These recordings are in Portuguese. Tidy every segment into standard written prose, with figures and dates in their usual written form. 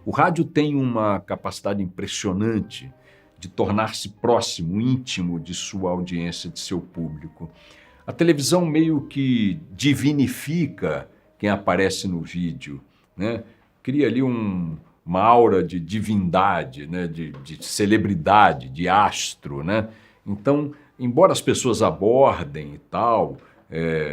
O rádio tem uma capacidade impressionante de tornar-se próximo, íntimo de sua audiência, de seu público. A televisão meio que divinifica quem aparece no vídeo, né? Cria ali uma aura de divindade, né? de celebridade, de astro, né? Então, embora as pessoas abordem e tal,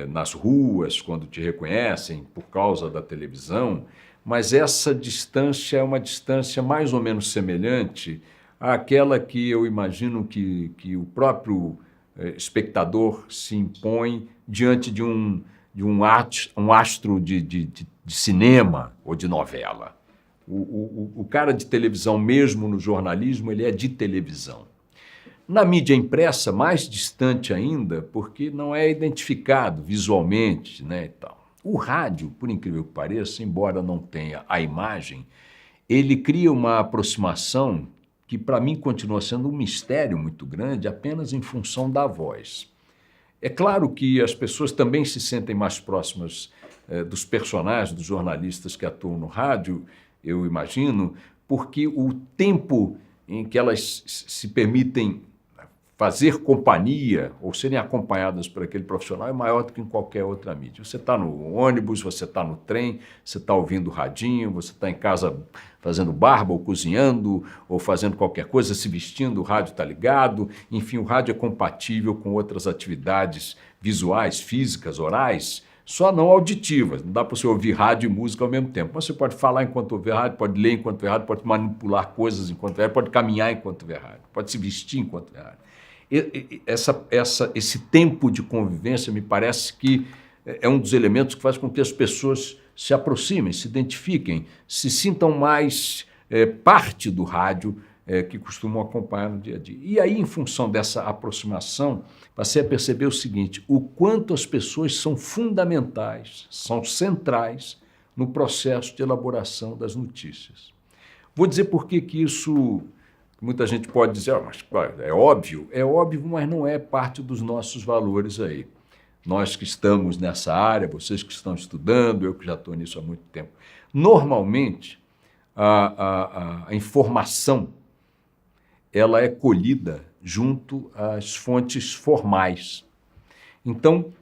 nas ruas, quando te reconhecem por causa da televisão, mas essa distância é uma distância mais ou menos semelhante àquela que eu imagino que o próprio espectador se impõe diante de um astro de cinema ou de novela. O cara de televisão, mesmo no jornalismo, ele é de televisão. Na mídia impressa, mais distante ainda, porque não é identificado visualmente, né, e tal. O rádio, por incrível que pareça, embora não tenha a imagem, ele cria uma aproximação que para mim continua sendo um mistério muito grande apenas em função da voz. É claro que as pessoas também se sentem mais próximas dos personagens, dos jornalistas que atuam no rádio, eu imagino, porque o tempo em que elas se permitem fazer companhia ou serem acompanhadas por aquele profissional é maior do que em qualquer outra mídia. Você está no ônibus, você está no trem, você está ouvindo o radinho, você está em casa fazendo barba ou cozinhando ou fazendo qualquer coisa, se vestindo, o rádio está ligado. Enfim, o rádio é compatível com outras atividades visuais, físicas, orais, só não auditivas. Não dá para você ouvir rádio e música ao mesmo tempo. Mas você pode falar enquanto ouve rádio, pode ler enquanto vê rádio, pode manipular coisas enquanto vê rádio, pode caminhar enquanto vê rádio, pode se vestir enquanto vê rádio. Esse tempo de convivência me parece que é um dos elementos que faz com que as pessoas se aproximem, se identifiquem, se sintam mais parte do rádio que costumam acompanhar no dia a dia. E aí, em função dessa aproximação, passei a perceber o seguinte: o quanto as pessoas são fundamentais, são centrais no processo de elaboração das notícias. Vou dizer por que isso... Muita gente pode dizer, mas é óbvio, mas não é parte dos nossos valores aí. Nós que estamos nessa área, vocês que estão estudando, eu que já estou nisso há muito tempo. Normalmente, a informação ela é colhida junto às fontes formais. Então,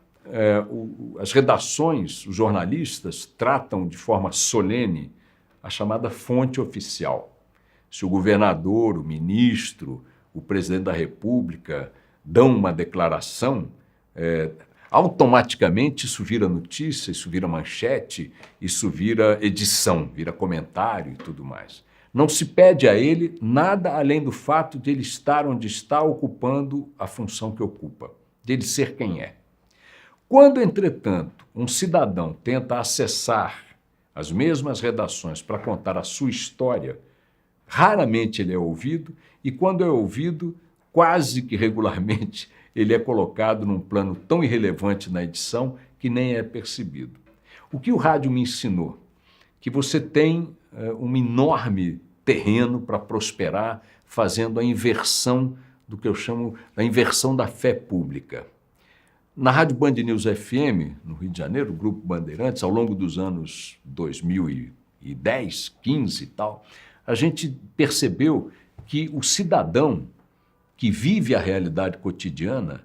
as redações, os jornalistas tratam de forma solene a chamada fonte oficial. Se o governador, o ministro, o presidente da República dão uma declaração, automaticamente isso vira notícia, isso vira manchete, isso vira edição, vira comentário e tudo mais. Não se pede a ele nada além do fato de ele estar onde está, ocupando a função que ocupa, de ele ser quem é. Quando, entretanto, um cidadão tenta acessar as mesmas redações para contar a sua história, raramente ele é ouvido, e quando é ouvido, quase que regularmente, ele é colocado num plano tão irrelevante na edição que nem é percebido. O que o rádio me ensinou? Que você tem um enorme terreno para prosperar, fazendo a inversão do que eu chamo a inversão da fé pública. Na Rádio Band News FM, no Rio de Janeiro, o Grupo Bandeirantes, ao longo dos anos 2010, 15 e tal, a gente percebeu que o cidadão que vive a realidade cotidiana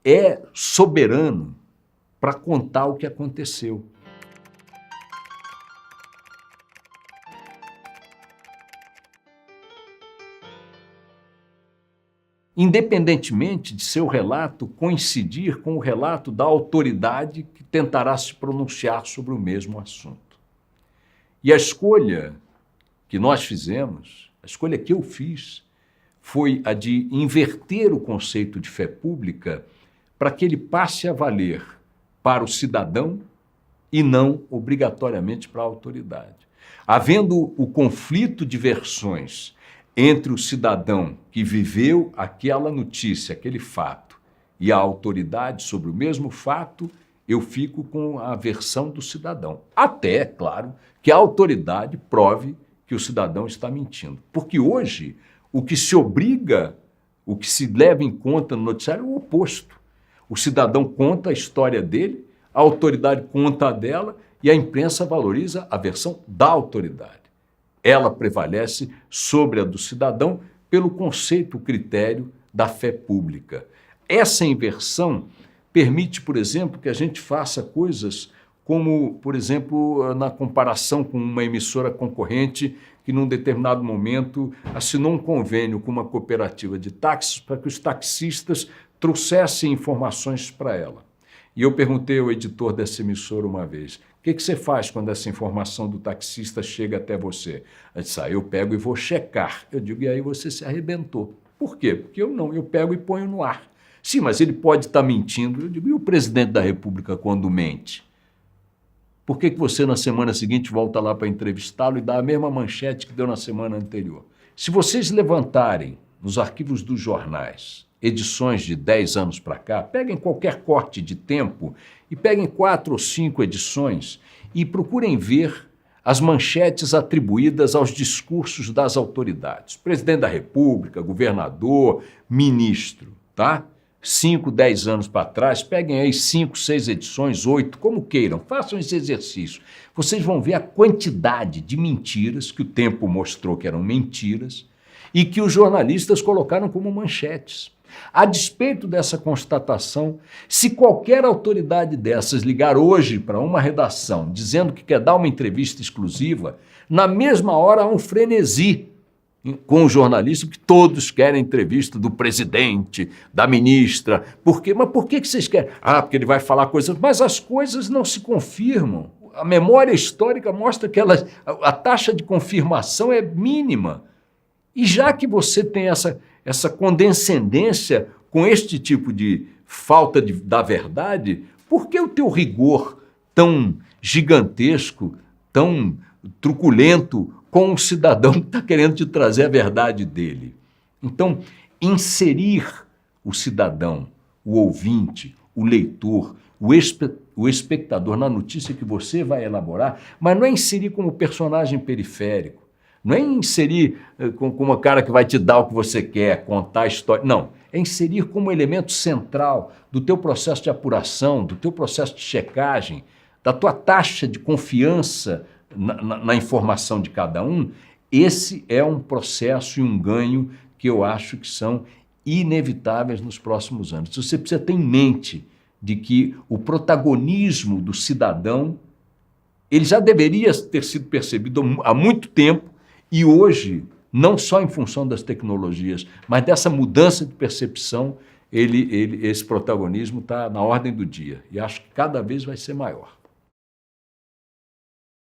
é soberano para contar o que aconteceu. Independentemente de seu relato coincidir com o relato da autoridade que tentará se pronunciar sobre o mesmo assunto. E a escolha que nós fizemos, a escolha que eu fiz, foi a de inverter o conceito de fé pública para que ele passe a valer para o cidadão e não obrigatoriamente para a autoridade. Havendo o conflito de versões entre o cidadão que viveu aquela notícia, aquele fato, e a autoridade sobre o mesmo fato, eu fico com a versão do cidadão. Até, claro, que a autoridade prove que o cidadão está mentindo. Porque hoje, o que se obriga, o que se leva em conta no noticiário é o oposto. O cidadão conta a história dele, a autoridade conta a dela e a imprensa valoriza a versão da autoridade. ela prevalece sobre a do cidadão pelo conceito, o critério da fé pública. Essa inversão permite, por exemplo, que a gente faça coisas como, por exemplo, na comparação com uma emissora concorrente que num determinado momento assinou um convênio com uma cooperativa de táxis para que os taxistas trouxessem informações para ela. E eu perguntei ao editor dessa emissora uma vez, o que você faz quando essa informação do taxista chega até você? Ele disse, eu pego e vou checar. Eu digo, e aí você se arrebentou. Por quê? Porque eu pego e ponho no ar. Sim, mas ele pode estar mentindo. Eu digo, e o presidente da República quando mente? Por que você na semana seguinte volta lá para entrevistá-lo e dá a mesma manchete que deu na semana anterior? Se vocês levantarem nos arquivos dos jornais edições de 10 anos para cá, peguem qualquer corte de tempo e peguem 4 ou 5 edições e procurem ver as manchetes atribuídas aos discursos das autoridades. Presidente da República, governador, ministro, tá? 5, 10 anos para trás, peguem aí 5, 6 edições, 8, como queiram, façam esse exercício. Vocês vão ver a quantidade de mentiras que o tempo mostrou que eram mentiras e que os jornalistas colocaram como manchetes. A despeito dessa constatação, se qualquer autoridade dessas ligar hoje para uma redação dizendo que quer dar uma entrevista exclusiva, na mesma hora há um frenesi com o jornalista, porque todos querem entrevista do presidente, da ministra. Por quê? Mas por que vocês querem? Porque ele vai falar coisas... Mas as coisas não se confirmam. A memória histórica mostra que a taxa de confirmação é mínima. E já que você tem essa condescendência com este tipo de falta da verdade, por que o teu rigor tão gigantesco, tão truculento com um cidadão que está querendo te trazer a verdade dele? Então, inserir o cidadão, o ouvinte, o leitor, o espectador na notícia que você vai elaborar, mas não é inserir como personagem periférico, não é inserir como a cara que vai te dar o que você quer, contar a história. Não, é inserir como elemento central do teu processo de apuração, do teu processo de checagem, da tua taxa de confiança na informação de cada um. Esse é um processo e um ganho que eu acho que são inevitáveis nos próximos anos. Você precisa ter em mente de que o protagonismo do cidadão ele já deveria ter sido percebido há muito tempo. E hoje, não só em função das tecnologias, mas dessa mudança de percepção, esse protagonismo está na ordem do dia. E acho que cada vez vai ser maior.